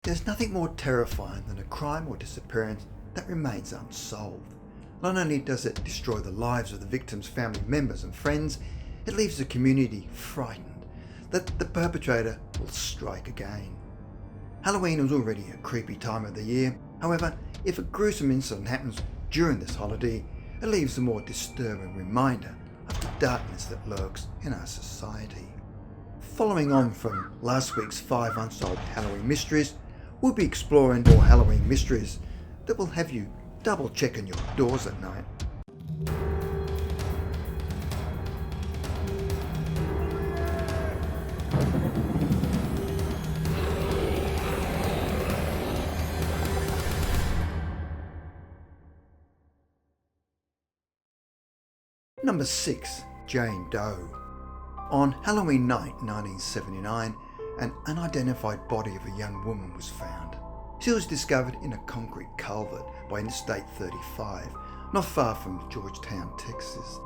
There's nothing more terrifying than a crime or disappearance that remains unsolved. Not only does it destroy the lives of the victim's family members and friends, it leaves the community frightened that the perpetrator will strike again. Halloween is already a creepy time of the year. However, if a gruesome incident happens during this holiday, it leaves a more disturbing reminder of the darkness that lurks in our society. Following on from last week's 5 unsolved Halloween mysteries, we'll be exploring more Halloween mysteries that will have you double checking your doors at night. Number 6. Jane Doe. On Halloween night 1979, an unidentified body of a young woman was found. She was discovered in a concrete culvert by Interstate 35, not far from Georgetown, Texas.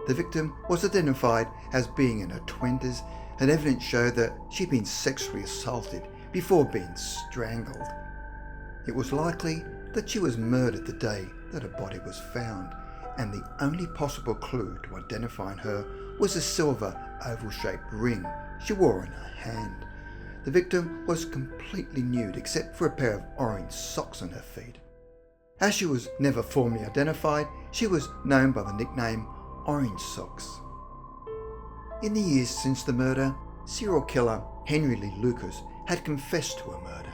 The victim was identified as being in her 20s, and evidence showed that she'd been sexually assaulted before being strangled. It was likely that she was murdered the day that her body was found, and the only possible clue to identifying her was a silver oval-shaped ring she wore in her hand. The victim was completely nude except for a pair of orange socks on her feet. As she was never formally identified, she was known by the nickname Orange Socks. In the years since the murder, serial killer Henry Lee Lucas had confessed to a murder.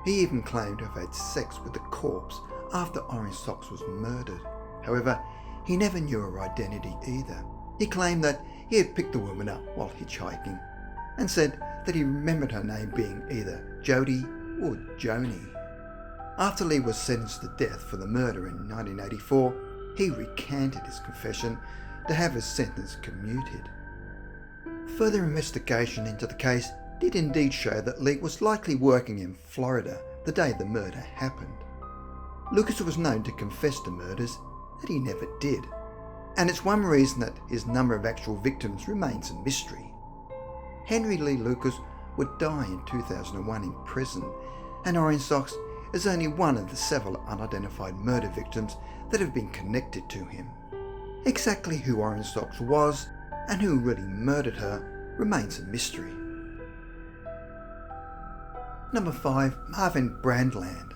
He even claimed to have had sex with the corpse after Orange Socks was murdered. However, he never knew her identity either. He claimed that he had picked the woman up while hitchhiking and said that he remembered her name being either Jody or Joni. After Lee was sentenced to death for the murder in 1984, he recanted his confession to have his sentence commuted. Further investigation into the case did indeed show that Lee was likely working in Florida the day the murder happened. Lucas was known to confess to murders that he never did, and it's one reason that his number of actual victims remains a mystery. Henry Lee Lucas would die in 2001 in prison, and Orange Socks is only one of the several unidentified murder victims that have been connected to him. Exactly who Orange Socks was and who really murdered her remains a mystery. Number 5. Marvin Brandland.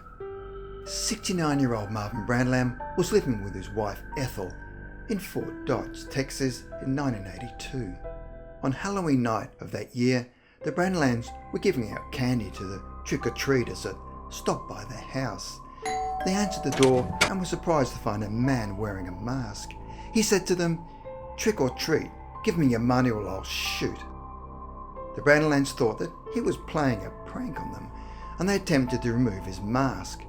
69-year-old Marvin Brandland was living with his wife Ethel in Fort Dodge, Texas in 1982. On Halloween night of that year, the Brandlands were giving out candy to the trick-or-treaters that stopped by their house. They answered the door and were surprised to find a man wearing a mask. He said to them, "Trick or treat, give me your money or I'll shoot." The Brandlands thought that he was playing a prank on them, and they attempted to remove his mask.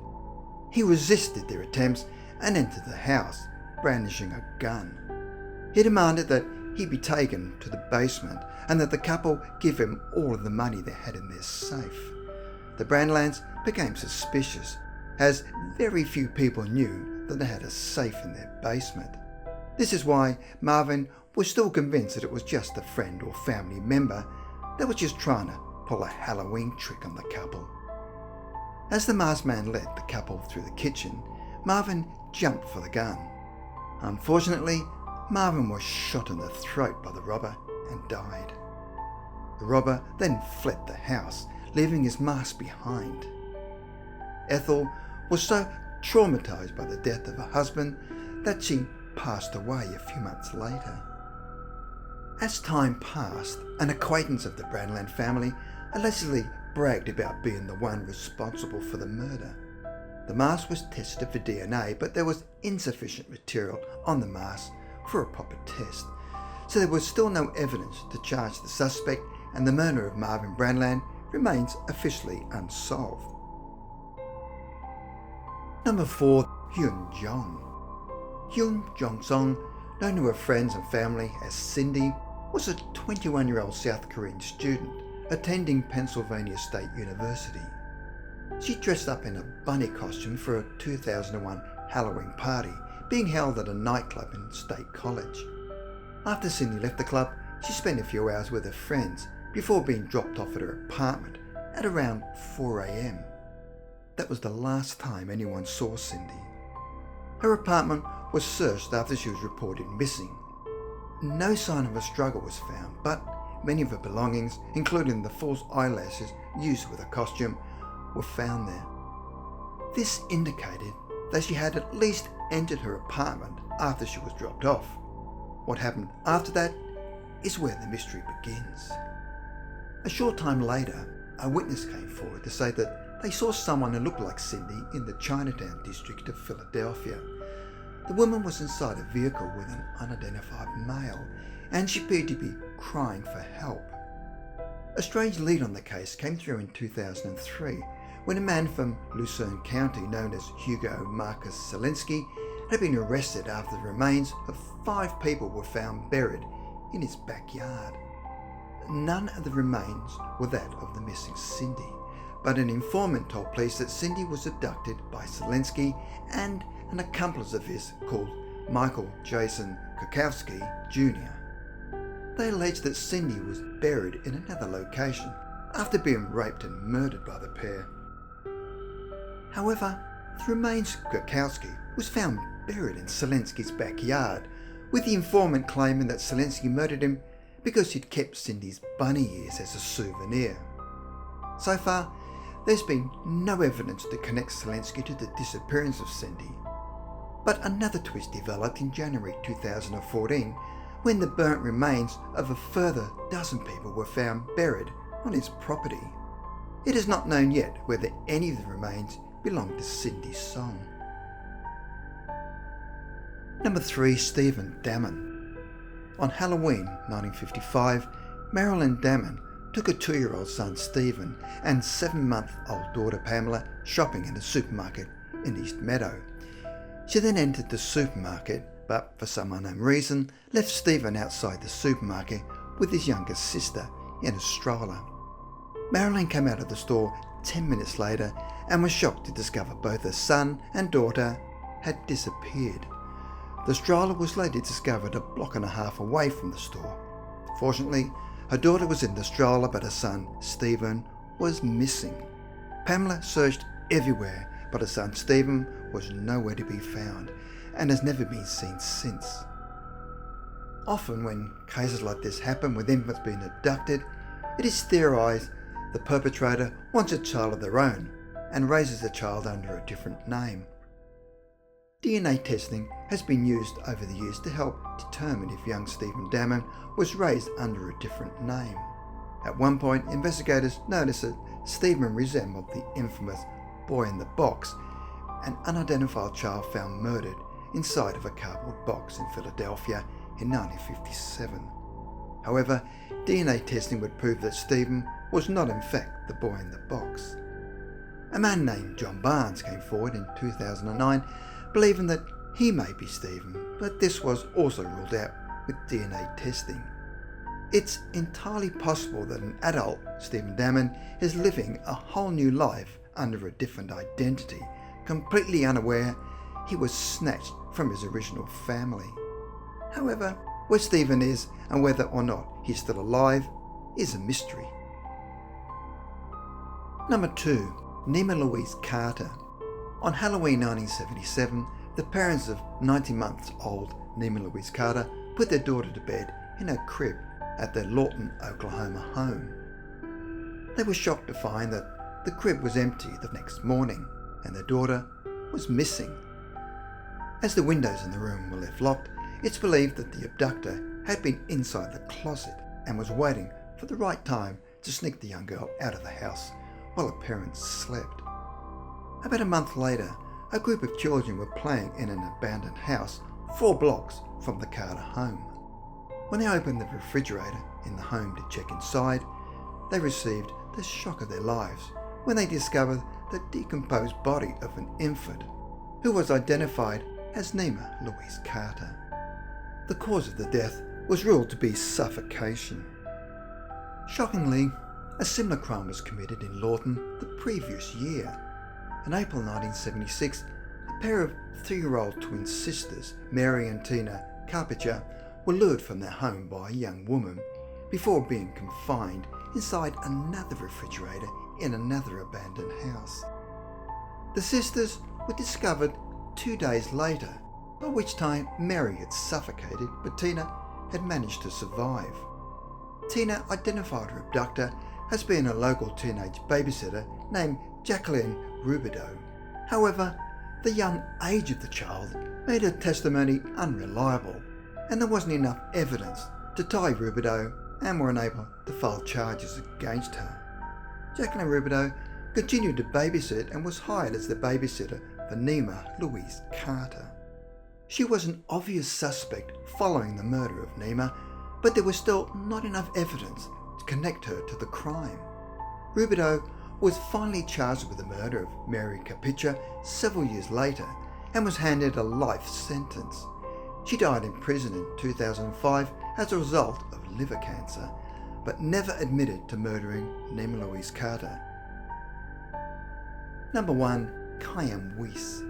He resisted their attempts and entered the house, brandishing a gun. He demanded that he be taken to the basement and that the couple give him all of the money they had in their safe. The Brandlands became suspicious, as very few people knew that they had a safe in their basement. This is why Marvin was still convinced that it was just a friend or family member that was just trying to pull a Halloween trick on the couple. As the masked man led the couple through the kitchen, Marvin jumped for the gun. Unfortunately, Marvin was shot in the throat by the robber and died. The robber then fled the house, leaving his mask behind. Ethel was so traumatized by the death of her husband that she passed away a few months later. As time passed, an acquaintance of the Brandland family allegedly bragged about being the one responsible for the murder. The mask was tested for DNA, but there was insufficient material on the mask for a proper test, so there was still no evidence to charge the suspect, and the murder of Marvin Brandland remains officially unsolved. Number 4. Hyun Jong. Hyun Jong-song, known to her friends and family as Cindy, was a 21-year-old South Korean student attending Pennsylvania State University. She dressed up in a bunny costume for a 2001 Halloween party being held at a nightclub in State College. After Cindy left the club, she spent a few hours with her friends before being dropped off at her apartment at around 4 a.m. That was the last time anyone saw Cindy. Her apartment was searched after she was reported missing. No sign of a struggle was found, but many of her belongings, including the false eyelashes used with her costume, were found there. This indicated that she had at least entered her apartment after she was dropped off. What happened after that is where the mystery begins. A short time later, a witness came forward to say that they saw someone who looked like Cindy in the Chinatown district of Philadelphia. The woman was inside a vehicle with an unidentified male, and she appeared to be crying for help. A strange lead on the case came through in 2003 when a man from Lucerne County known as Hugo Marcus Selinski had been arrested after the remains of 5 people were found buried in his backyard. None of the remains were that of the missing Cindy, but an informant told police that Cindy was abducted by Selinski and an accomplice of his called Michael Jason Kukowski Jr. They alleged that Cindy was buried in another location after being raped and murdered by the pair. However, the remains of Kukowski was found buried in Selinski's backyard, with the informant claiming that Selinski murdered him because he'd kept Cindy's bunny ears as a souvenir. So far, there's been no evidence to connect Selinski to the disappearance of Cindy. But another twist developed in January 2014 when the burnt remains of a further dozen people were found buried on his property. It is not known yet whether any of the remains belong to Cindy's son. Number 3. Stephen Damon. On Halloween 1955, Marilyn Damon took her 2-year-old son Stephen and 7-month-old daughter Pamela shopping in a supermarket in East Meadow. She then entered the supermarket, but for some unknown reason left Stephen outside the supermarket with his younger sister in a stroller. Marilyn came out of the store 10 minutes later and was shocked to discover both her son and daughter had disappeared. The stroller was later discovered a block and a half away from the store. Fortunately, her daughter was in the stroller, but her son, Stephen, was missing. Pamela searched everywhere, but her son, Stephen, was nowhere to be found and has never been seen since. Often when cases like this happen with infants being abducted, it is theorised the perpetrator wants a child of their own and raises the child under a different name. DNA testing has been used over the years to help determine if young Stephen Damon was raised under a different name. At one point, investigators noticed that Stephen resembled the infamous boy in the box, an unidentified child found murdered inside of a cardboard box in Philadelphia in 1957. However, DNA testing would prove that Stephen was not in fact the boy in the box. A man named John Barnes came forward in 2009 believing that he may be Stephen, but this was also ruled out with DNA testing. It's entirely possible that an adult Stephen Damon is living a whole new life under a different identity, completely unaware he was snatched from his original family. However, where Stephen is and whether or not he's still alive is a mystery. Number 2. Nima Louise Carter. On Halloween 1977, the parents of 90-month-old Nima Louise Carter put their daughter to bed in her crib at their Lawton, Oklahoma home. They were shocked to find that the crib was empty the next morning and their daughter was missing. As the windows in the room were left locked, it's believed that the abductor had been inside the closet and was waiting for the right time to sneak the young girl out of the house while her parents slept. About a month later, a group of children were playing in an abandoned house 4 blocks from the Carter home. When they opened the refrigerator in the home to check inside, they received the shock of their lives when they discovered the decomposed body of an infant who was identified as Nima Louise Carter. The cause of the death was ruled to be suffocation. Shockingly, a similar crime was committed in Lawton the previous year. In April 1976, a pair of 3-year-old twin sisters, Mary and Tina Carpenter, were lured from their home by a young woman before being confined inside another refrigerator in another abandoned house. The sisters were discovered 2 days later, by which time Mary had suffocated, but Tina had managed to survive. Tina identified her abductor as being a local teenage babysitter named Jacqueline Rubidoux. However, the young age of the child made her testimony unreliable, and there wasn't enough evidence to tie Rubidoux and were unable to file charges against her. Jacqueline Rubidoux continued to babysit and was hired as the babysitter for Nima Louise Carter. She was an obvious suspect following the murder of Nima, but there was still not enough evidence to connect her to the crime. Rubidoux was finally charged with the murder of Mary Capicha several years later and was handed a life sentence. She died in prison in 2005 as a result of liver cancer, but never admitted to murdering Nima Louise Carter. Number 1. Chaim Weiss.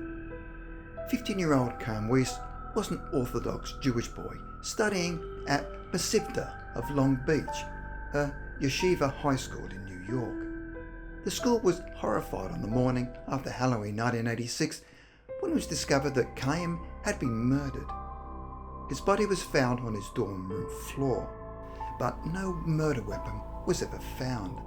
15-year-old Chaim Weiss was an Orthodox Jewish boy studying at Mesivta of Long Beach, a yeshiva high school in New York. The school was horrified on the morning after Halloween 1986 when it was discovered that Chaim had been murdered. His body was found on his dorm room floor, but no murder weapon was ever found.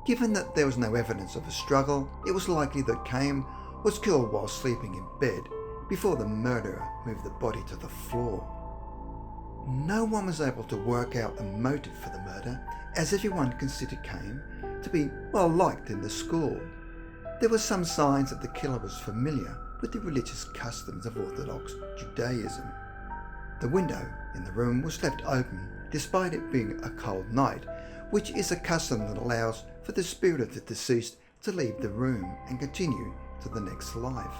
Given that there was no evidence of a struggle, it was likely that Chaim was killed while sleeping in bed before the murderer moved the body to the floor. No one was able to work out a motive for the murder, as everyone considered Chaim to be well liked in the school. There were some signs that the killer was familiar with the religious customs of Orthodox Judaism. The window in the room was left open despite it being a cold night, which is a custom that allows for the spirit of the deceased to leave the room and continue to the next life.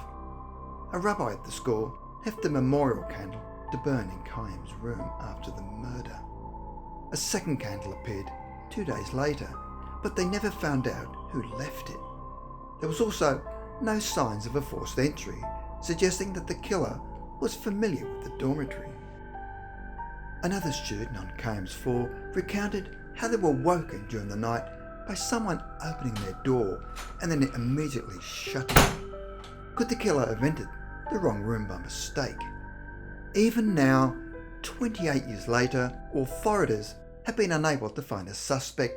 A rabbi at the school left a memorial candle to burn in Chaim's room after the murder. A second candle appeared 2 days later, but they never found out who left it. There was also no signs of a forced entry, suggesting that the killer was familiar with the dormitory. Another student on Chaim's floor recounted how they were woken during the night by someone opening their door and then immediately shutting it. Could the killer have entered the wrong room by mistake? Even now, 28 years later, authorities have been unable to find a suspect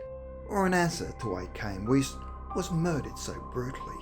or an answer to why Chaim Weiss was murdered so brutally.